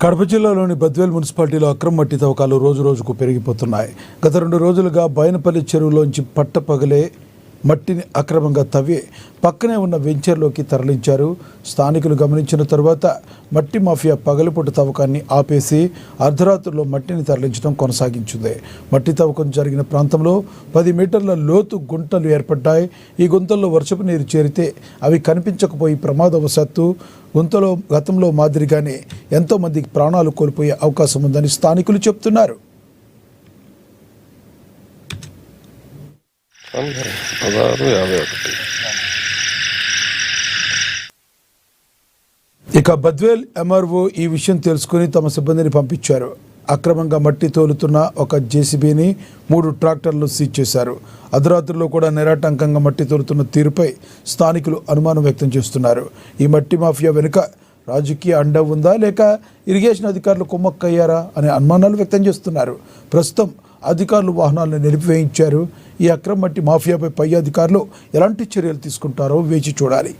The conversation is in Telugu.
కడప జిల్లాలోని బద్వేల్ మున్సిపాలిటీలో అక్రమ మట్టి తవ్వకాలు రోజురోజుకు పెరిగిపోతున్నాయి. గత 2 రోజులుగా బైనపల్లి చెరువులోంచి పట్టపగలే మట్టిని అక్రమంగా తవ్వి పక్కనే ఉన్న వెంచర్లోకి తరలించారు. స్థానికులు గమనించిన తరువాత మట్టి మాఫియా పగలిపూట తవ్వకాన్ని ఆపేసి అర్ధరాత్రుల్లో మట్టిని తరలించడం కొనసాగించింది. మట్టి తవ్వకం జరిగిన ప్రాంతంలో 10 మీటర్ల లోతు గుంటలు ఏర్పడ్డాయి. ఈ గుంతల్లో వర్షపు నీరు చేరితే అవి కనిపించకపోయి ప్రమాదవశాత్తు గుంతలో గతంలో మాదిరిగానే ఎంతోమంది ప్రాణాలు కోల్పోయే అవకాశం ఉందని స్థానికులు చెప్తున్నారు. ఇక బద్వేల్ ఎంఆర్ఓ ఈ విషయం తెలుసుకుని తమ సిబ్బందిని పంపించారు. అక్రమంగా మట్టి తోలుతున్న ఒక జేసీబీని 3 ట్రాక్టర్లు సీజ్ చేశారు. అర్ధరాత్రిలో కూడా నిరాటంకంగా మట్టి తోలుతున్న తీరుపై స్థానికులు అనుమానం వ్యక్తం చేస్తున్నారు. ఈ మట్టి మాఫియా వెనుక రాజకీయ అండ ఉందా లేక ఇరిగేషన్ అధికారులు కుమ్మక్కయ్యారా అనే అనుమానాలు వ్యక్తం చేస్తున్నారు. ప్రస్తుతం అధికారులు వాహనాలను నిలిపివేయించారు. ఈ అక్రమ మట్టి మాఫియాపై పై అధికారులు ఎలాంటి చర్యలు తీసుకుంటారో వేచి చూడాలి.